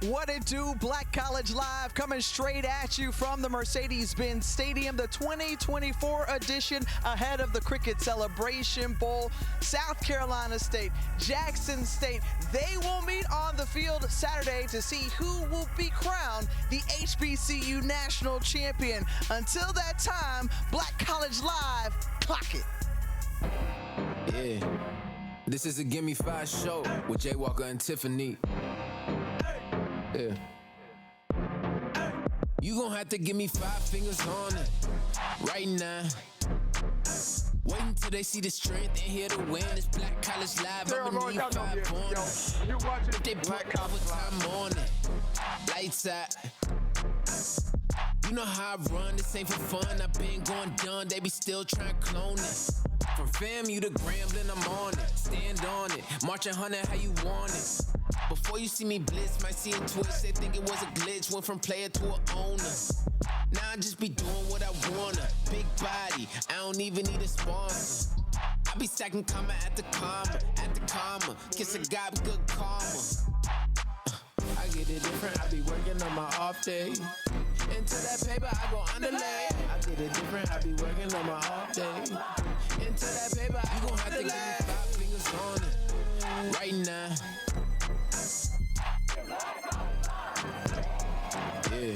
What it do, Black College Live, coming straight at you from the Mercedes-Benz Stadium, the 2024 edition ahead of the Cricket Celebration Bowl. South Carolina State, Jackson State, they will meet on the field Saturday to see who will be crowned the HBCU National Champion. Until that time, Black College Live, clock it. Yeah, this is a Gimme 5 show with Jay Walker and Tiffany. Yeah. You gon' have to give me 5 fingers on it right now. Waiting till they see the strength and hear the win. It's Black College Live. I'ma need 5 on it. You watching they Black put College overtime on it. Lights out. You know how I run, this ain't for fun. I been going done, they be still trying to clone it. From FAMU to Grambling, I'm on it. Stand on it, marching 100 how you want it. Before you see me blitz, might see a twist. They think it was a glitch, went from player to an owner. Now I just be doing what I wanna. Big body, I don't even need a sponsor. I be stacking comma at the comma. Kiss a guy with good karma. I get it different, I be working on my off day. Into that paper, I go underlay. I get it different, I be working on my off day. Into that paper, I gon' have to give me 5 fingers on it right now. Yeah.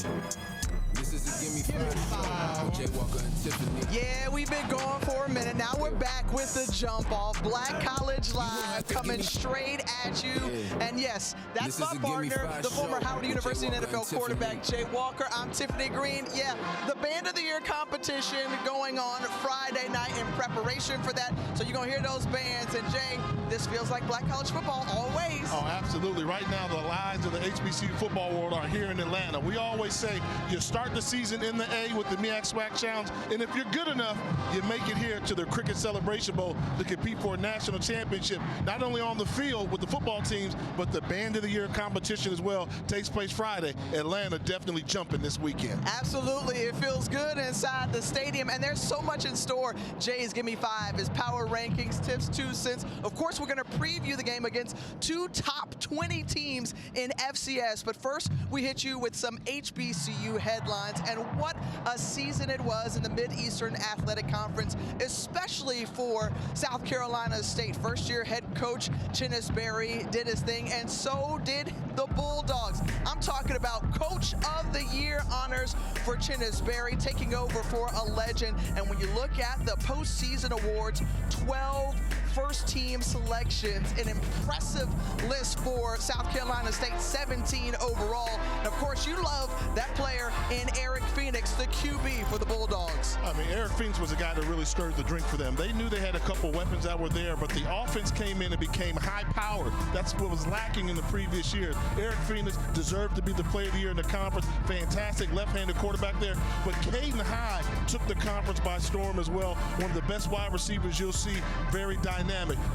This is a Gimme 5 show with Jay Walker and Tiffany. Yeah, we've been going for a minute. Now we're back with the jump off. Black College Live coming straight at you. Yeah. And yes, that's This my is a Gimme partner, 5 the former show Howard with University Jay Walker NFL and Tiffany. quarterback Jay Walker. I'm Tiffany Green. Yeah, the Band of the Year competition going on Friday night in preparation for that. So you're going to hear those bands. And Jay, this feels like Black College football always. Oh, absolutely. Right now, the lines of the HBCU football world are here in Atlanta. We always say you start the season in the A with the MEAC SWAC Challenge, and if you're good enough, you make it here to the Cricket Celebration Bowl to compete for a national championship, not only on the field with the football teams, but the Band of the Year competition as well takes place Friday. Atlanta definitely jumping this weekend. Absolutely. It feels good inside the stadium, and there's so much in store. Jay's Gimme 5, his power rankings, tips, 2 cents. Of course, we're going to preview the game against 2 top 20 teams in FCS, but first, we hit you with some HBCU headlines, and what a season it was in the Mid-Eastern Athletic Conference, especially for South Carolina State. First-year head coach Chinnis Berry did his thing, and so did the Bulldogs. I'm talking about Coach of the Year honors for Chinnis Berry, taking over for a legend. And when you look at the postseason awards, 12 first-team selections, an impressive list for South Carolina State, 17 overall. And of course, you love that player in Eric Phoenix, the QB for the Bulldogs. I mean, Eric Phoenix was a guy that really stirred the drink for them. They knew they had a couple weapons that were there, but the offense came in and became high-powered. That's what was lacking in the previous years. Eric Phoenix deserved to be the player of the year in the conference. Fantastic left-handed quarterback there. But Caden Hyde took the conference by storm as well. One of the best wide receivers you'll see, very dynamic.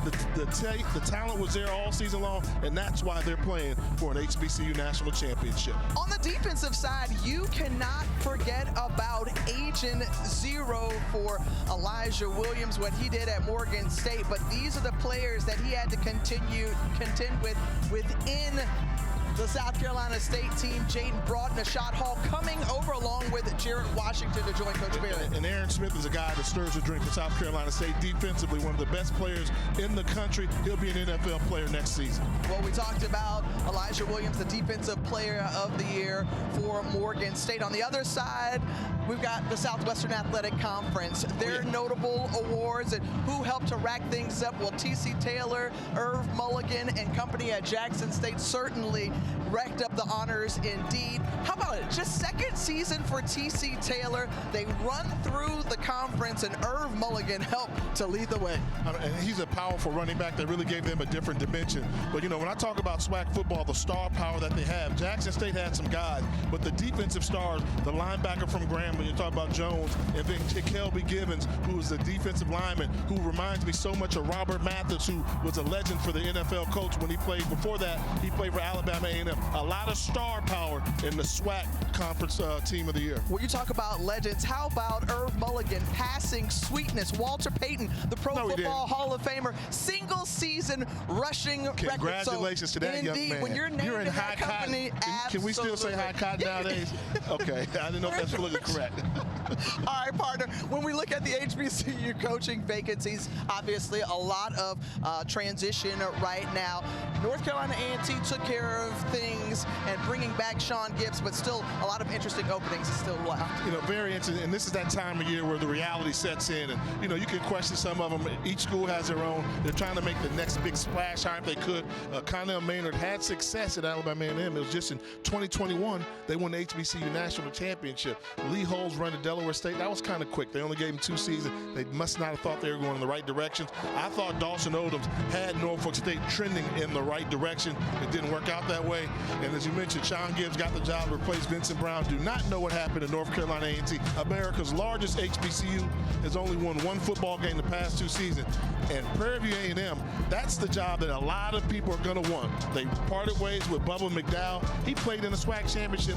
The talent was there all season long, and that's why they're playing for an HBCU national championship. On the defensive side, you cannot forget about Agent Zero for Elijah Williams, what he did at Morgan State. But these are the players that he had to contend with within the South Carolina State team. Jaden Broughton, Ashad Hall coming over along with Jarrett Washington to join Coach Berry. And Aaron Smith is a guy that stirs the drink for South Carolina State defensively, one of the best players in the country. He'll be an NFL player next season. Well, we talked about Elijah Williams, the defensive player of the year for Morgan State. On the other side, we've got the Southwestern Athletic Conference. Their notable awards and who helped to rack things up. Well, T.C. Taylor, Irv Mulligan, and company at Jackson State certainly racked up the honors indeed. How about it? Just second season for T.C. Taylor. They run through the conference, and Irv Mulligan helped to lead the way. And he's a powerful running back that really gave them a different dimension. But, you know, when I talk about SWAC football, the star power that they have, Jackson State had some guys, but the defensive stars, the linebacker from Grambling, you talk about Jones, and then Kelby Gibbons, who is the defensive lineman, who reminds me so much of Robert Mathis, who was a legend for the NFL coach when he played. Before that, he played for Alabama A&M. A lot of star power in the SWAC conference team of the year. When you talk about legends, how about Irv Mulligan, passing sweetness, Walter Payton, the Pro Football Hall of Famer, single season rushing record. Congratulations to that young man. When you're named in that company, can we still say high cotton nowadays? Okay, I didn't know if that's looking correct. All right, partner, when we look at the HBCU coaching vacancies, obviously a lot of transition right now. North Carolina A&T took care of things and bringing back Sean Gibbs, but still a lot of interesting openings still left. You know, very interesting, and this is that time of year where the reality sets in, and you know, you can question some of them. Each school has their own. They're trying to make the next big splash hire if they could. Connell Maynard had success at Alabama A&M. It was just in 2021 they won the HBCU National Championship. Lee Holmes run to Delaware State. That was kind of quick. They only gave him 2 seasons. They must not have thought they were going in the right direction. I thought Dawson Odoms had Norfolk State trending in the right direction. It didn't work out that way. And as you mentioned, Sean Gibbs got the job to replace Vincent Brown. Do not know what happened in North Carolina A&T. America's largest HBCU has only won 1 football game the past 2 seasons. And Prairie View A&M, that's the job that a lot of people are going to want. They parted ways with Bubba McDowell. He played in the SWAC championship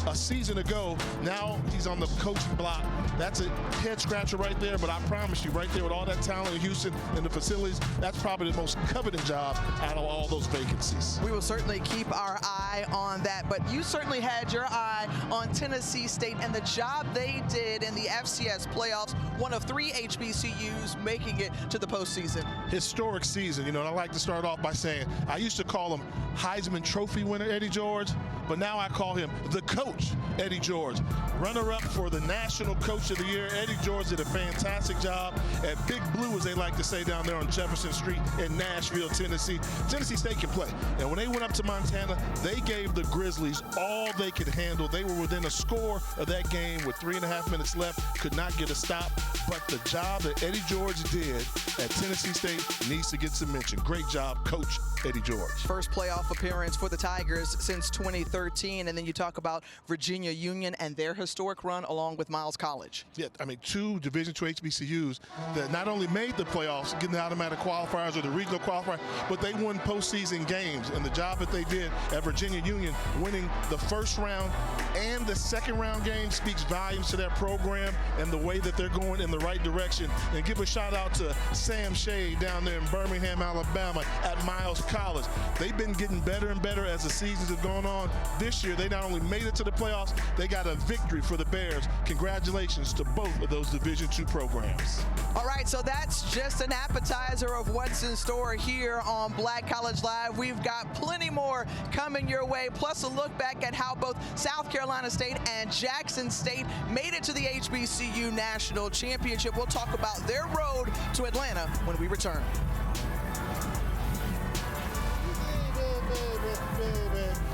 a season ago. Now he's on the coaching block. That's a head scratcher right there, but I promise you, right there with all that talent in Houston and the facilities, that's probably the most coveted job out of all those vacancies. We will certainly keep our eye on that, but you certainly had your eye on Tennessee State and the job they did in the FCS playoffs, one of 3 HBCUs making it to the postseason. Historic season, you know, and I like to start off by saying, I used to call him Heisman Trophy winner Eddie George, but now I call him the coach, Eddie George. Runner-up for the National Coach of the Year, Eddie George did a fantastic job at Big Blue, as they like to say down there on Jefferson Street in Nashville, Tennessee. Tennessee State can play. And when they went up to Montana, they gave the Grizzlies all they could handle. They were within a score of that game with 3.5 minutes left, could not get a stop. But the job that Eddie George did at Tennessee State needs to get some mention. Great job, Coach Eddie George. First playoff appearance for the Tigers since 2013, and then you talk about Virginia Union and their historic run along with Miles College. Yeah, I mean, 2 Division II HBCUs that not only made the playoffs, getting the automatic qualifiers or the regional qualifier, but they won postseason games. And the job that they did at Virginia Union, winning the first round and the second round game, speaks volumes to that program and the way that they're going in the right direction. And give a shout out to Sam Shea down there in Birmingham, Alabama at Miles College. They've been getting better and better as the seasons have gone on. This year, they not only made it to the playoffs, they got a victory for the Bears. Congratulations to both of those Division II programs. All right, so that's just an appetizer of what's in store here on Black College Live. We've got plenty more coming your way, plus a look back at how both South Carolina State and Jackson State made it to the HBCU National Championship. We'll talk about their road to Atlanta when we return.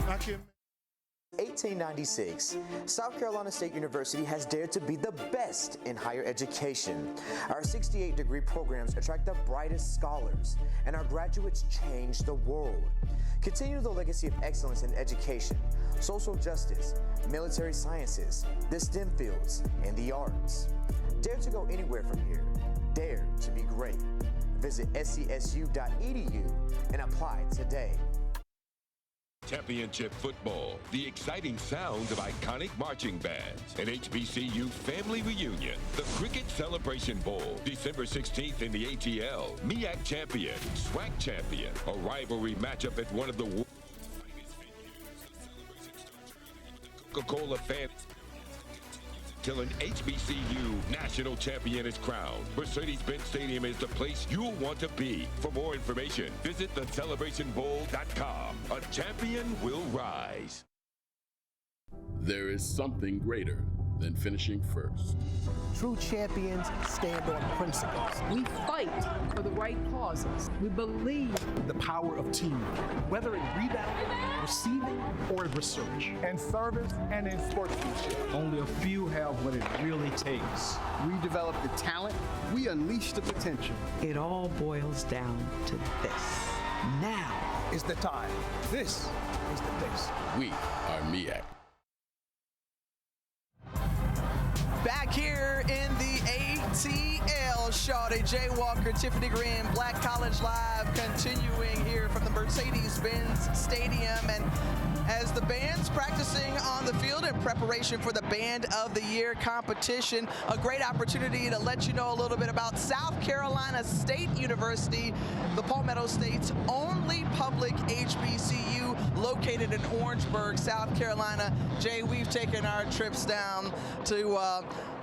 I can 1896, South Carolina State University has dared to be the best in higher education. Our 68-degree programs attract the brightest scholars, and our graduates change the world. Continue the legacy of excellence in education, social justice, military sciences, the STEM fields, and the arts. Dare to go anywhere from here. Dare to be great. Visit scsu.edu and apply today. Championship football, the exciting sounds of iconic marching bands, an HBCU family reunion, the Cricket Celebration Bowl, December 16th in the ATL, MEAC champion, SWAC champion, a rivalry matchup at one of the world's finest venues. The celebration starts early with the Coca-Cola fan till an HBCU national champion is crowned. Mercedes-Benz Stadium is the place you'll want to be. For more information, visit thecelebrationbowl.com. A champion will rise. There is something greater than finishing first. True champions stand on principles. We fight for the right causes. We believe The power of teamwork, whether in rebounding, receiving, or in research. in service and in sportsmanship. Only a few have what it really takes. We develop the talent, we unleash the potential. It all boils down to this. Now Is the time. This is the place. We are MEAC. Back here in the ATL, Shawty, Jay Walker, Tiffany Green, Black College Live, continuing here from the Mercedes-Benz Stadium. And as the band's practicing on the field in preparation for the Band of the Year competition. A great opportunity to let you know a little bit about South Carolina State University, the Palmetto State's only public HBCU located in Orangeburg, South Carolina. Jay, we've taken our trips down to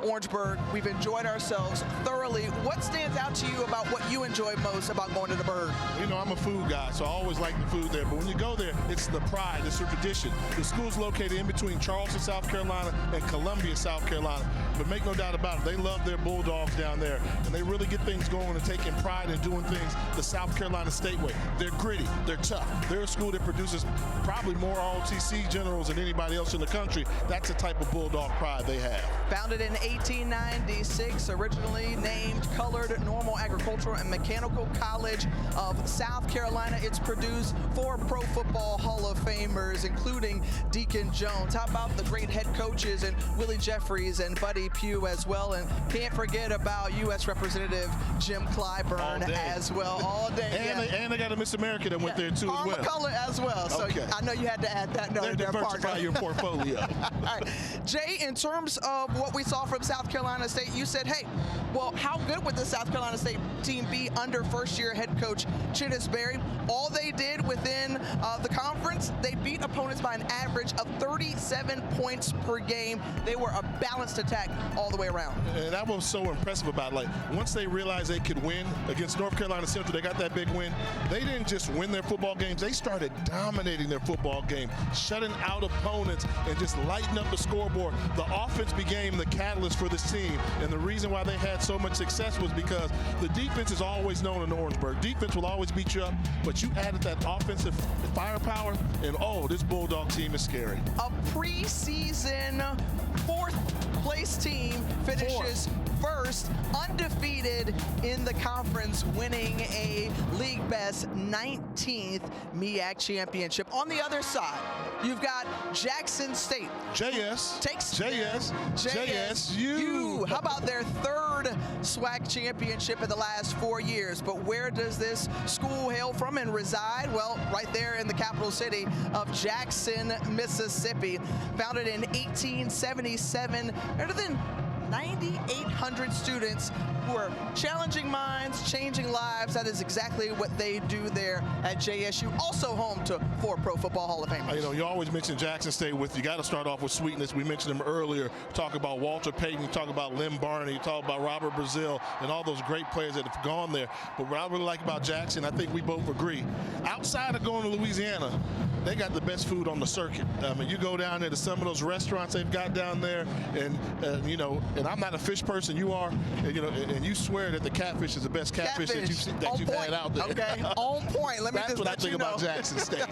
Orangeburg. We've enjoyed ourselves thoroughly. What stands out to you about what you enjoy most about going to the Burg? You know, I'm a food guy, so I always like the food there. But when you go there, it's the pride, it's the tradition. The school's located in between Charleston, South Carolina, and Columbia, South Carolina. But make no doubt about it, they love their Bulldogs down there, and they really get things going and taking pride in doing things the South Carolina State way. They're gritty, they're tough. They're a school that produces probably more ROTC generals than anybody else in the country. That's the type of Bulldog pride they have. Founded in 1896, originally named Colored Normal Agricultural and Mechanical College of South Carolina. It's produced 4 Pro Football Hall of Famers, including Deacon Jones. How about the great head coaches and Willie Jeffries and Buddy Pugh as well? And can't forget about U.S. Representative Jim Clyburn as well. All day. And they got a Miss America that went there too as well. McCullough as well. So okay. I know you had to add that note there, diversify your portfolio. All right. Jay, in terms of what we saw from South Carolina State, you said, hey, well, how good would the South Carolina State team be under first-year head coach Chinnis Berry? All they did within the conference, they beat opponents by an average of 37 points per game. They were a balanced attack all the way around. And that was so impressive about it. Like, once they realized they could win against North Carolina Central, they got that big win. They didn't just win their football games, they started dominating their football game, shutting out opponents and just lighting up the scoreboard. The offense became the catalyst for this team, and the reason why they had so much success was because the defense is always known in Orangeburg. Defense will always beat you up, but you added that offensive firepower, and this Bulldog team is scary. A preseason 4th place team finishes first, undefeated in the conference, winning a league best 19th MEAC championship. On the other side, you've got Jackson State. JSU. How about their 3rd SWAC championship in the last 4 years? But where does this school hail from and reside? Well, right there in the capital city of Jackson, Mississippi. Founded in 1877, better than 9,800 students who are challenging minds, changing lives. That is exactly what they do there at JSU. Also home to 4 Pro Football Hall of Famers. You know, you always mention Jackson State you got to start off with sweetness. We mentioned him earlier. Talk about Walter Payton, you talk about Lynn Barney, you talk about Robert Brazil, and all those great players that have gone there. But what I really like about Jackson, I think we both agree, outside of going to Louisiana, they got the best food on the circuit. I mean, you go down there to some of those restaurants they've got down there, and and I'm not a fish person, you are, and you swear that the catfish is the best catfish that you've had out there. Okay, on point. That's what I think about Jackson State.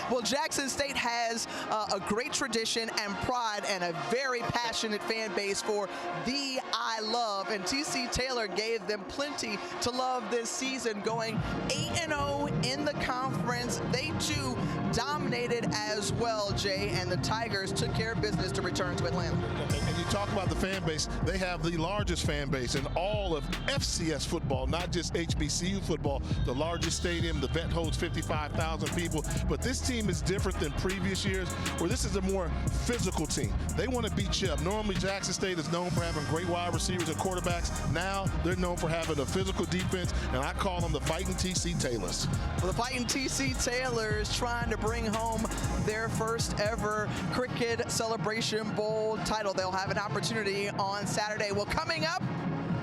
Well, Jackson State has a great tradition and pride and a very passionate fan base for the I Love, and TC Taylor gave them plenty to love this season, going 8-0 in the conference. They too dominated as well, Jay, and the Tigers took care of business to return to Atlanta. And you talk about the fan base, they have the largest fan base in all of FCS football, not just HBCU football. The largest stadium, the Vet holds 55,000 people, but this team is different than previous years, where this is a more physical team. They want to beat you up. Normally, Jackson State is known for having great wide receivers and quarterbacks. Now, they're known for having a physical defense, and I call them the Fighting TC Taylors. Well, the Fighting TC Taylors trying to bring home their first ever Cricket Celebration Bowl title. They'll have an opportunity on Saturday. Well, coming up,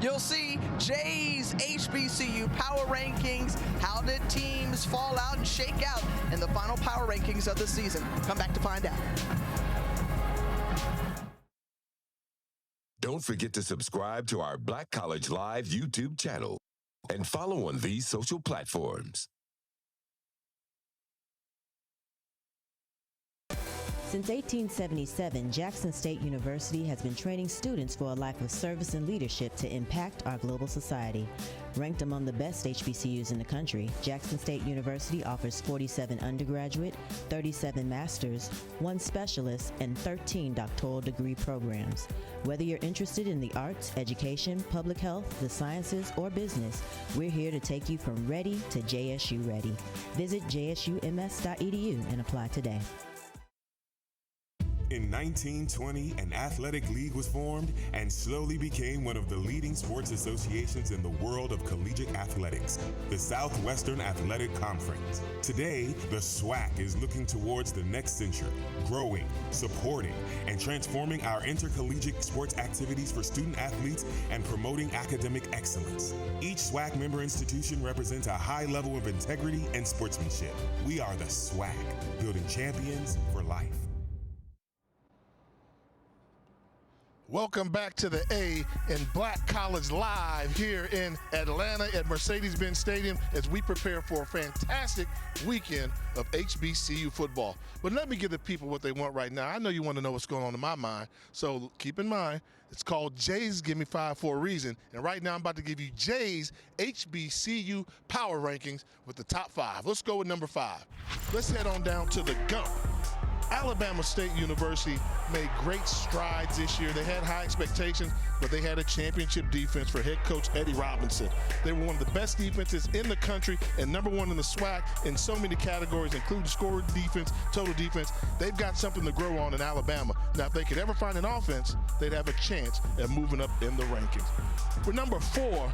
you'll see Jay's HBCU Power Rankings. How did teams fall out and shake out in the final Power Rankings of the season? Come back to find out. Don't forget to subscribe to our Black College Live YouTube channel and follow on these social platforms. Since 1877, Jackson State University has been training students for a life of service and leadership to impact our global society. Ranked among the best HBCUs in the country, Jackson State University offers 47 undergraduate, 37 masters, 1 specialist, and 13 doctoral degree programs. Whether you're interested in the arts, education, public health, the sciences, or business, we're here to take you from ready to JSU ready. Visit jsums.edu and apply today. In 1920, an athletic league was formed and slowly became one of the leading sports associations in the world of collegiate athletics, the Southwestern Athletic Conference. Today, the SWAC is looking towards the next century, growing, supporting, and transforming our intercollegiate sports activities for student athletes and promoting academic excellence. Each SWAC member institution represents a high level of integrity and sportsmanship. We are the SWAC, building champions for life. Welcome back to the A in Black College Live here in Atlanta at Mercedes-Benz Stadium as we prepare for a fantastic weekend of HBCU football. But let me give the people what they want right now. I know you want to know what's going on in my mind, so keep in mind, it's called Jay's Give Me 5 for a reason. And right now I'm about to give you Jay's HBCU power rankings with the top 5. Let's go with number 5. Let's head on down to the Gump. Alabama State University made great strides this year. They had high expectations, but they had a championship defense for head coach Eddie Robinson. They were one of the best defenses in the country and number 1 in the SWAC in so many categories, including scoring defense, total defense. They've got something to grow on in Alabama. Now, if they could ever find an offense, they'd have a chance at moving up in the rankings. For number 4,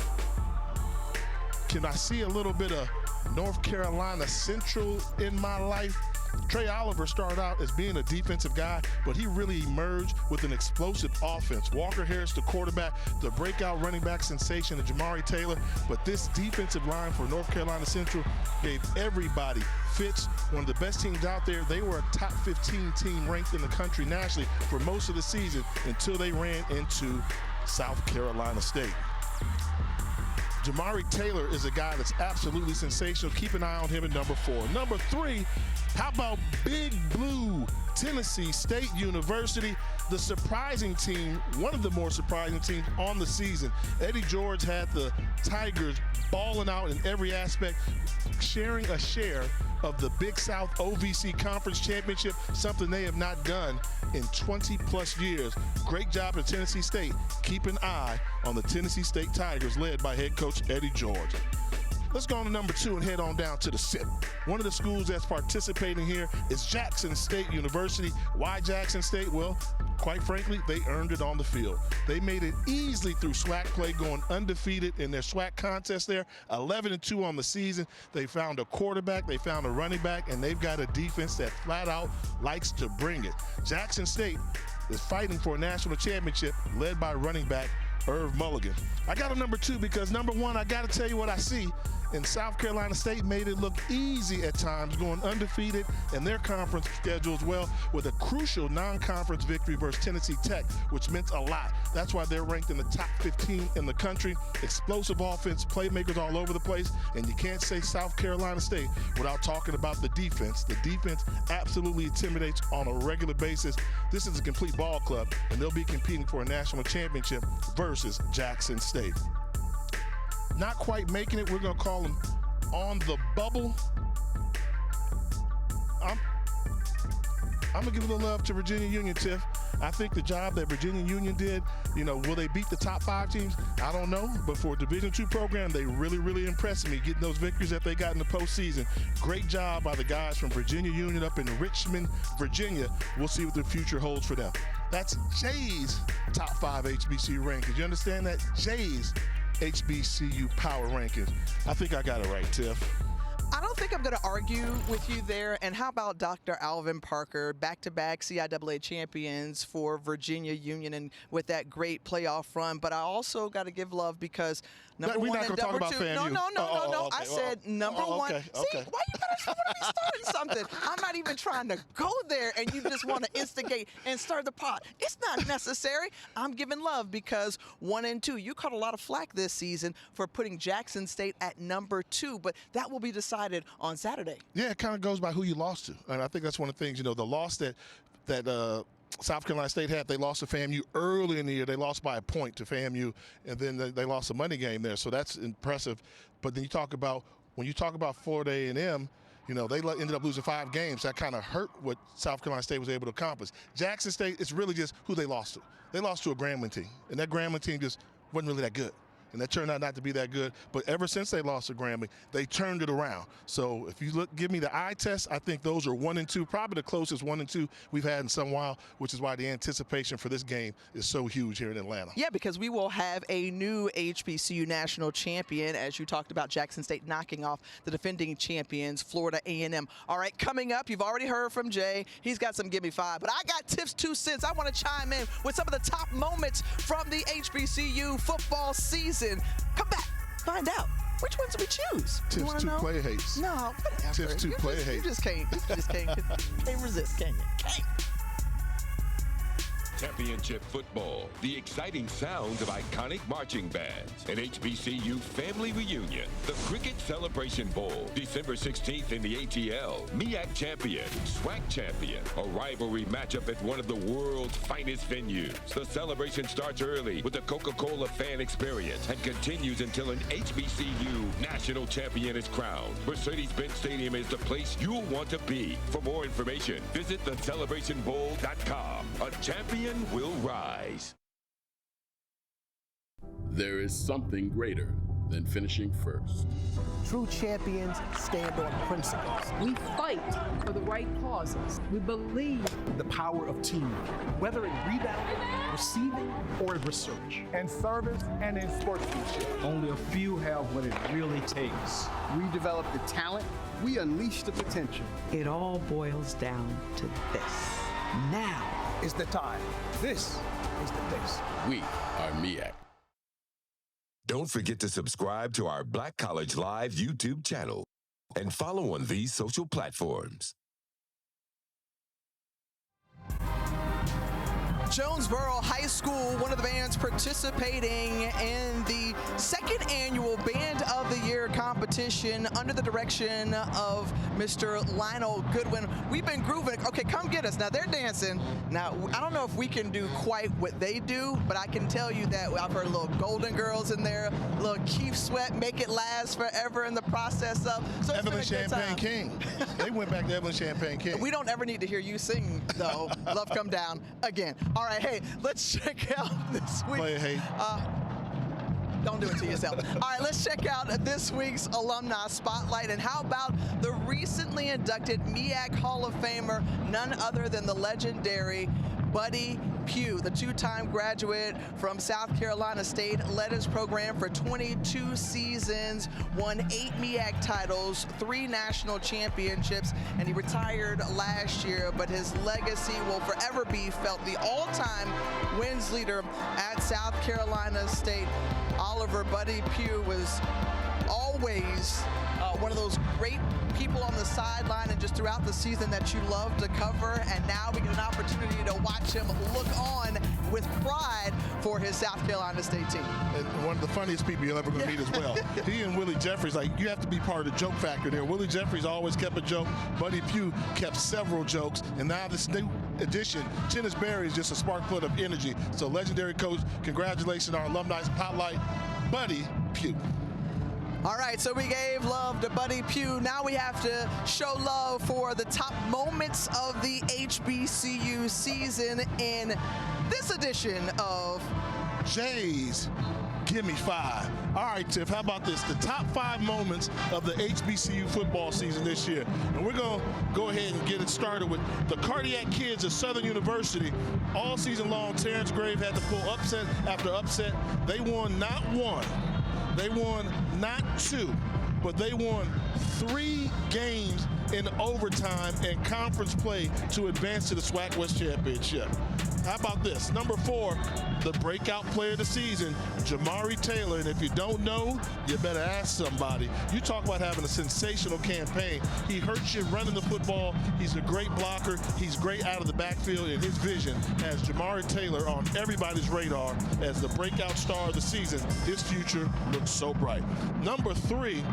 can I see a little bit of North Carolina Central in my life? Trey Oliver started out as being a defensive guy, but he really emerged with an explosive offense. Walker Harris, the quarterback, the breakout running back sensation of Jamari Taylor. But this defensive line for North Carolina Central gave everybody fits. One of the best teams out there. They were a top 15 team ranked in the country nationally for most of the season until they ran into South Carolina State. Jamari Taylor is a guy that's absolutely sensational. Keep an eye on him at number 4. Number 3, how about Big Blue, Tennessee State University? The surprising team, one of the more surprising teams on the season. Eddie George had the Tigers balling out in every aspect, sharing a share of the Big South OVC Conference Championship, something they have not done in 20-plus years. Great job at Tennessee State. Keep an eye on the Tennessee State Tigers, led by head coach Eddie George. Let's go on to number 2 and head on down to the SIP. One of the schools that's participating here is Jackson State University. Why Jackson State? Well, quite frankly, they earned it on the field. They made it easily through SWAC play, going undefeated in their SWAC contest there, 11-2 on the season. They found a quarterback, they found a running back, and they've got a defense that flat out likes to bring it. Jackson State is fighting for a national championship, led by running back Irv Mulligan. I got a number 2 because number 1, I got to tell you what I see. And South Carolina State made it look easy at times, going undefeated in their conference schedule as well, with a crucial non-conference victory versus Tennessee Tech, which meant a lot. That's why they're ranked in the top 15 in the country. Explosive offense, playmakers all over the place, and you can't say South Carolina State without talking about the defense. The defense absolutely intimidates on a regular basis. This is a complete ball club, and they'll be competing for a national championship versus Jackson State. Not quite making it, we're going to call them on the bubble. I'm going to give a little love to Virginia Union, Tiff. I think the job that Virginia Union did, will they beat the top 5 teams? I don't know, but for a Division II program, they really, really impressed me getting those victories that they got in the postseason. Great job by the guys from Virginia Union up in Richmond, Virginia. We'll see what the future holds for them. That's Jay's top 5 HBCU rankings. You understand that? Jay's HBCU power rankings. I think I got it right, Tiff. I don't think I'm going to argue with you there. And how about Dr. Alvin Parker, back-to-back CIAA champions for Virginia Union, and with that great playoff run. But I also got to give love because number 1 and number 2. No. Okay. I said number 1. Okay. See, why you got to want to be starting something? I'm not even trying to go there, and you just want to instigate and stir the pot. It's not necessary. I'm giving love because 1 and 2. You caught a lot of flack this season for putting Jackson State at number 2, but that will be decided on Saturday. Yeah, it kind of goes by who you lost to. And I think that's one of the things, the loss that South Carolina State had, they lost to FAMU early in the year. They lost by a point to FAMU, and then they lost a money game there. So that's impressive. But then when you talk about Florida A&M, they ended up losing 5 games. That kind of hurt what South Carolina State was able to accomplish. Jackson State, it's really just who they lost to. They lost to a Grambling team, and that Grambling team just wasn't really that good. and that turned out not to be that good. But ever since they lost to Grambling, they turned it around. So if you give me the eye test, I think those are 1 and 2, probably the closest 1 and 2 we've had in some while, which is why the anticipation for this game is so huge here in Atlanta. Yeah, because we will have a new HBCU national champion, as you talked about, Jackson State knocking off the defending champions, Florida A&M. All right, coming up, you've already heard from Jay. He's got some Give Me 5, but I got Tiff's 2 cents. I want to chime in with some of the top moments from the HBCU football season. Come back, find out. Which ones do we choose? Tiff's 2 player hates. No, whatever. Tiff's 2 player hates. You just can't resist, can you? Can't. Championship football, the exciting sounds of iconic marching bands, an HBCU family reunion, the Cricket Celebration Bowl, December 16th in the ATL, MEAC champion, SWAC champion, a rivalry matchup at one of the world's finest venues. The celebration starts early with the Coca-Cola fan experience and continues until an HBCU national champion is crowned. Mercedes-Benz Stadium is the place you'll want to be. For more information, visit thecelebrationbowl.com. A champion will rise. There is something greater than finishing first. True champions stand on principles. We fight for the right causes. We believe The power of teamwork, whether in rebounding, receiving, or in research. And service and in sportsmanship. Only a few have what it really takes. We develop the talent. We unleash the potential. It all boils down to this. Now is the time. This is the place. We are MEAC. Don't forget to subscribe to our Black College Live YouTube channel and follow on these social platforms. Jonesboro High School, one of the bands participating in the second annual Band of the Year competition under the direction of Mr. Lionel Goodwin. We've been grooving. Okay, come get us. Now, they're dancing. Now, I don't know if we can do quite what they do, but I can tell you that I've heard little Golden Girls in there, little Keith Sweat, Make It Last Forever in the process of. So Evelyn Champagne King. They went back to Evelyn Champagne King. We don't ever need to hear you sing, though. Love Come Down again. All right, hey, let's check out this week. Player hate. Don't do it to yourself. All right, let's check out this week's Alumni Spotlight. And how about the recently inducted MEAC Hall of Famer, none other than the legendary Buddy Pugh, the two-time graduate from South Carolina State, led his program for 22 seasons, won 8 MEAC titles, 3 national championships, and he retired last year, but his legacy will forever be felt. The all-time wins leader at South Carolina State, Oliver Buddy Pugh, was always one of those great people on the sideline and just throughout the season that you love to cover, and now we get an opportunity to watch him look on with pride for his South Carolina State team. And one of the funniest people you're ever going to meet as well. He and Willie Jeffries, like, you have to be part of the joke factor there. Willie Jeffries always kept a joke. Buddy Pugh kept several jokes, and now this new addition, Chinnis Berry, is just a spark plug of energy. So legendary coach, congratulations on our alumni spotlight, Buddy Pugh. All right, so we gave love to Buddy Pugh. Now we have to show love for the top moments of the HBCU season in this edition of Jay's Give Me 5. All right, Tiff, how about this? The top 5 moments of the HBCU football season this year. And we're going to go ahead and get it started with the Cardiac Kids of Southern University. All season long, Terrence Grave had to pull upset after upset. They won not one. They won not 2, but they won 3 games in overtime and conference play to advance to the SWAC West Championship. How about this? Number 4, the breakout player of the season, Jamari Taylor. And if you don't know, you better ask somebody. You talk about having a sensational campaign. He hurts you running the football. He's a great blocker. He's great out of the backfield, and his vision has Jamari Taylor on everybody's radar as the breakout star of the season. His future looks so bright. Number 3,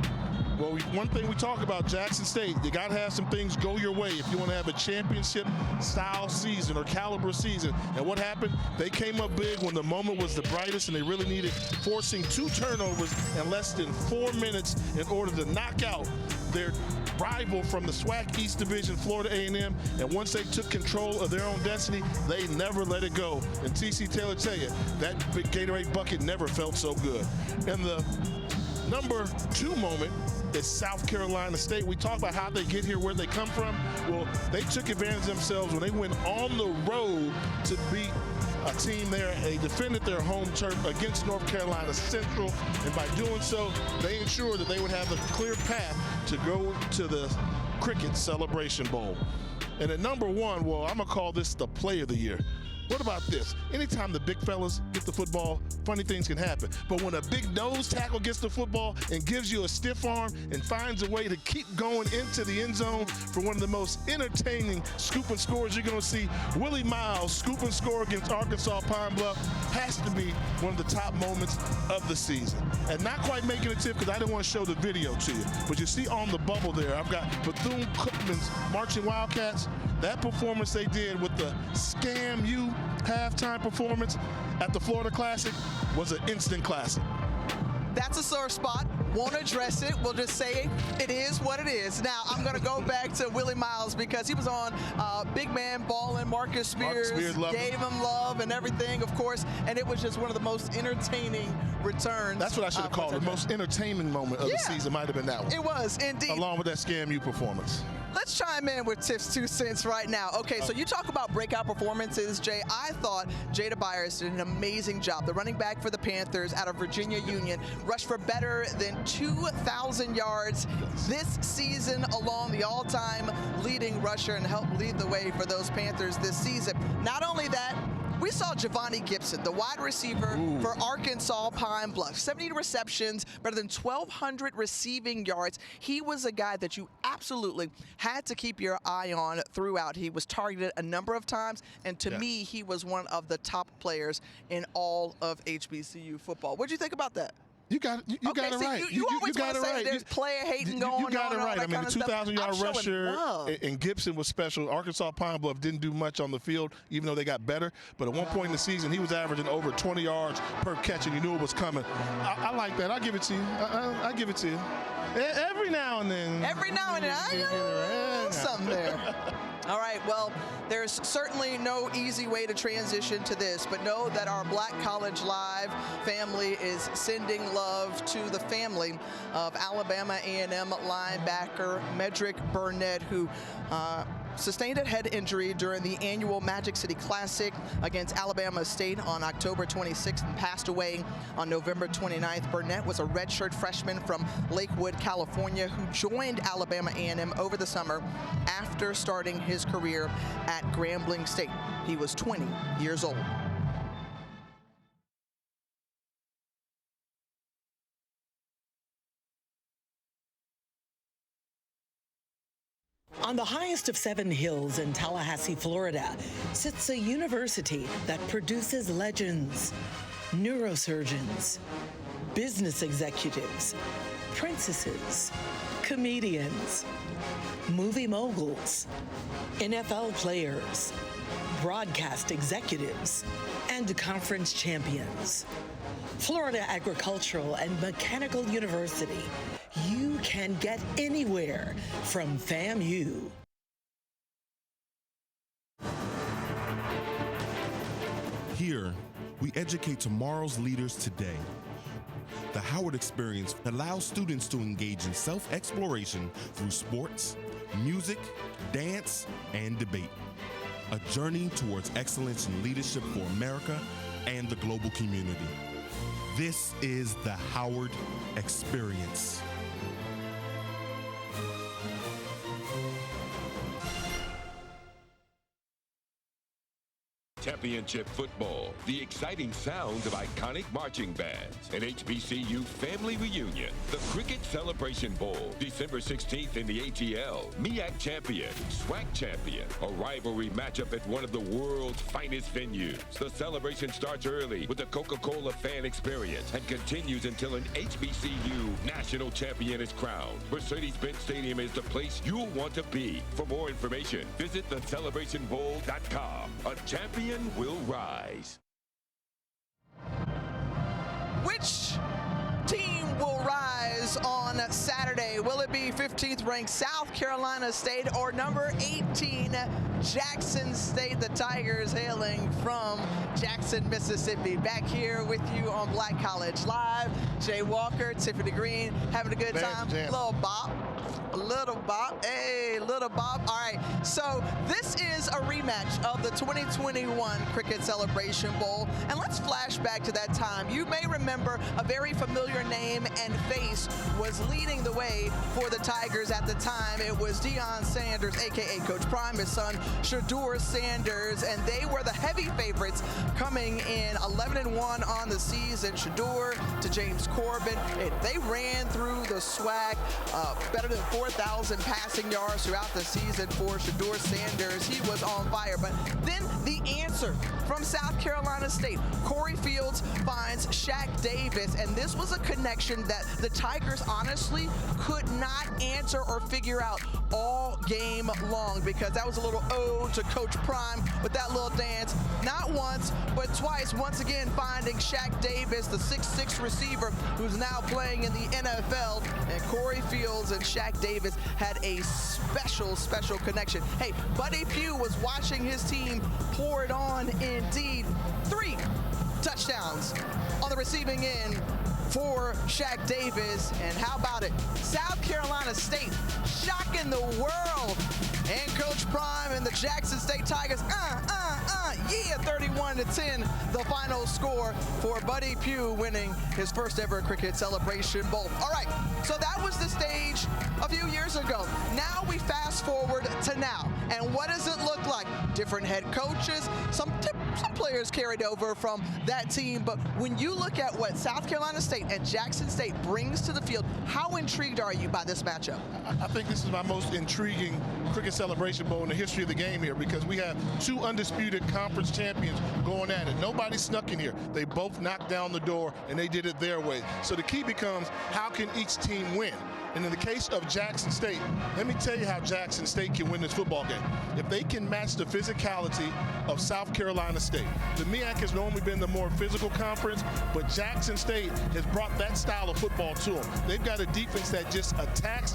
Well, one thing we talk about, Jackson State, you got to have some things go your way if you want to have a championship-style season or caliber season. And what happened? They came up big when the moment was the brightest and they really needed, forcing 2 turnovers in less than 4 minutes in order to knock out their rival from the SWAC East Division, Florida A&M. And once they took control of their own destiny, they never let it go. And T.C. Taylor tell you, that big Gatorade bucket never felt so good. And the number 2 moment is South Carolina State. We talk about how they get here, where they come from. Well, they took advantage of themselves when they went on the road to beat a team there. They defended their home turf against North Carolina Central, and by doing so, they ensured that they would have a clear path to go to the Cricket Celebration Bowl. And at number 1, well, I'm gonna call this the play of the year. What about this? Anytime the big fellas get the football, funny things can happen. But when a big nose tackle gets the football and gives you a stiff arm and finds a way to keep going into the end zone for one of the most entertaining scoop and scores you're gonna see, Willie Miles scoop and score against Arkansas Pine Bluff has to be one of the top moments of the season. And not quite making a tip because I didn't want to show the video to you, but you see on the bubble there, I've got Bethune-Cookman's Marching Wildcats. That performance they did with the Scam You halftime performance at the Florida Classic was an instant classic. That's a sore spot. Won't address it. We'll just say it is what it is. Now, I'm going to go back to Willie Miles because he was on Big Man Ballin'. Marcus Spears gave him love and everything, of course, and it was just one of the most entertaining returns. That's what I should have called it. The most entertaining moment of the season might have been that one. It was, indeed. Along with that Scam You performance. Let's chime in with Tiff's 2 cents right now. Okay, so you talk about breakout performances, Jay. I thought Jada Byers did an amazing job. The running back for the Panthers out of Virginia Union rushed for better than 2,000 yards this season along the all-time leading rusher and helped lead the way for those Panthers this season. Not only that, we saw Giovanni Gibson, the wide receiver for Arkansas Pine Bluff. 70 receptions, better than 1,200 receiving yards. He was a guy that you absolutely had to keep your eye on throughout. He was targeted a number of times, and to me, he was one of the top players in all of HBCU football. What do you think about that? You got it right. You always want to say there's player hating going on. You got it right. I mean, the 2,000-yard rusher and Gibson was special. Arkansas Pine Bluff didn't do much on the field, even though they got better. But at one point in the season, he was averaging over 20 yards per catch, and you knew it was coming. I like that. I'll give it to you. I'll give it to you. Every now and then. Every now and then. I know something there. All right, well, there's certainly no easy way to transition to this, but know that our Black College Live family is sending love to the family of Alabama A&M linebacker Medrick Burnett, who sustained a head injury during the annual Magic City Classic against Alabama State on October 26th and passed away on November 29th. Burnett was a redshirt freshman from Lakewood, California, who joined Alabama A&M over the summer after starting his career at Grambling State. He was 20 years old. On the highest of 7 hills in Tallahassee, Florida, sits a university that produces legends, neurosurgeons, business executives, princesses, comedians, movie moguls, NFL players, broadcast executives, and conference champions. Florida Agricultural and Mechanical University. You can get anywhere from FAMU. Here, we educate tomorrow's leaders today. The Howard Experience allows students to engage in self-exploration through sports, music, dance, and debate. A journey towards excellence in leadership for America and the global community. This is the Howard Experience. Tap championship football, the exciting sounds of iconic marching bands, an HBCU family reunion, the Cricket Celebration Bowl, December 16th in the ATL, MEAC champion, SWAC champion, a rivalry matchup at one of the world's finest venues. The celebration starts early with the Coca-Cola fan experience and continues until an HBCU national champion is crowned. Mercedes-Benz Stadium is the place you'll want to be. For more information, visit thecelebrationbowl.com. A champion will rise. Which team will rise on Saturday? Will it be 15th ranked South Carolina State or number 18 Jackson State? The Tigers hailing from Jackson, Mississippi. Back here with you on Black College Live. Jay Walker, Tiffany Green, having a good time. Little bop. A little bop. Hey, little bop. All right, so this is a rematch of the 2021 Cricket Celebration Bowl. And let's flash back to that time. You may remember a very familiar name and face was leading the way for the Tigers at the time. It was Deion Sanders, a.k.a. Coach Prime, his son, Shedeur Sanders, and they were the heavy favorites coming in 11-1 on the season. Shedeur to James Corbin. They ran through the SWAC, better than 4,000 passing yards throughout the season for Shedeur Sanders. He was on fire. But then the answer from South Carolina State. Corey Fields finds Shaq Davis, and this was a connection that the Tigers honestly could not answer or figure out all game long, because that was a little ode to Coach Prime with that little dance. Not once, but twice. Once again, finding Shaq Davis, the 6'6" receiver who's now playing in the NFL, and Corey Fields and Shaq Davis had a special connection. Hey, Buddy Pugh was watching his team pour it on indeed. 3 touchdowns on the receiving end for Shaq Davis. And how about it? South Carolina State shocking the world. And Coach Prime and the Jackson State Tigers, yeah, 31-10, the final score for Buddy Pugh winning his first ever Cricket Celebration Bowl. All right, so that was the stage a few years ago. Now we fast forward to now. And what does it look like? Different head coaches, some players carried over from that team. But when you look at what South Carolina State and Jackson State brings to the field, how intrigued are you by this matchup? I think this is my most intriguing Cricket Celebration Bowl in the history of the game here, because we have 2 undisputed conference champions going at it. Nobody snuck in here. They both knocked down the door, and they did it their way. So the key becomes, how can each team win? And in the case of Jackson State, let me tell you how Jackson State can win this football game. If they can match the physicality of South Carolina State. The MEAC has normally been the more physical conference, but Jackson State has brought that style of football to them. They've got a defense that just attacks.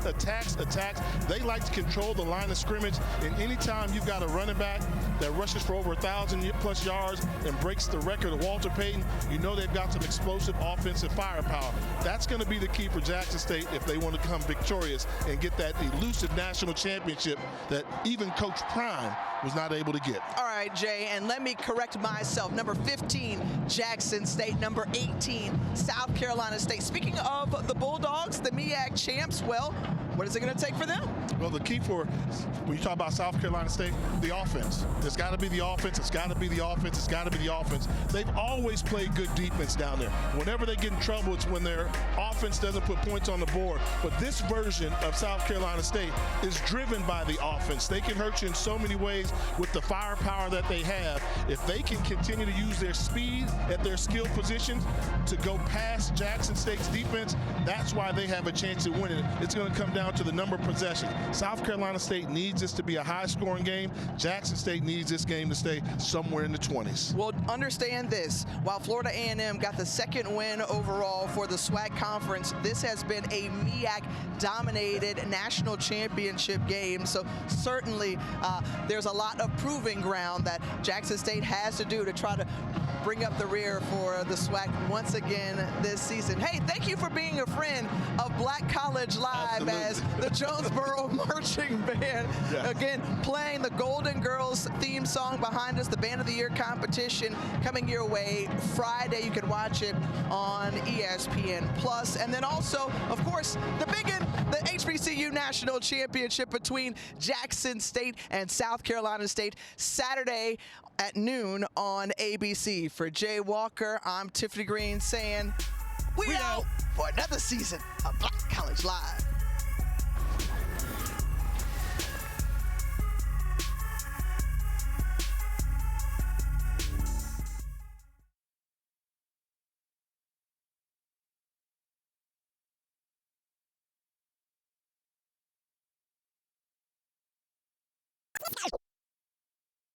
They like to control the line of scrimmage, and anytime you've got a running back that rushes for over 1,000+ yards and breaks the record of Walter Payton, you know they've got some explosive offensive firepower. That's going to be the key for Jackson State if they want to come victorious and get that elusive national championship that even Coach Prime was not able to get. All right, Jay, and let me correct myself. Number 15, Jackson State. Number 18, South Carolina State. Speaking of the Bulldogs, the MEAC champs, well, what is it going to take for them? Well, the key for, when you talk about South Carolina State, the offense. It's got to be the offense. It's got to be the offense. It's got to be the offense. They've always played good defense down there. Whenever they get in trouble, it's when their offense doesn't put points on the board. But this version of South Carolina State is driven by the offense. They can hurt you in so many ways with the firepower that they have. If they can continue to use their speed at their skill positions to go past Jackson State's defense, that's why they have a chance at winning. It's going to come down to the number of possessions. South Carolina State needs this to be a high-scoring game. Jackson State needs this game to stay somewhere in the 20s. Well, understand this. While Florida A&M got the 2nd win overall for the SWAC Conference, this has been a MEAC-dominated national championship game. So certainly there's a lot of proving ground that Jackson State has to do to try to bring up the rear for the SWAC once again this season. Hey, thank you for being a friend of Black College Live. Absolutely. As the Jonesboro Marching Band, again, playing the Golden Girls theme song behind us, the Band of the Year competition coming your way Friday. You can watch it on ESPN+. And then also, of course, the big one, the HBCU National Championship between Jackson State and South Carolina State, Saturday at noon on ABC. For Jay Walker, I'm Tiffany Green saying we out for another season of Black College Live.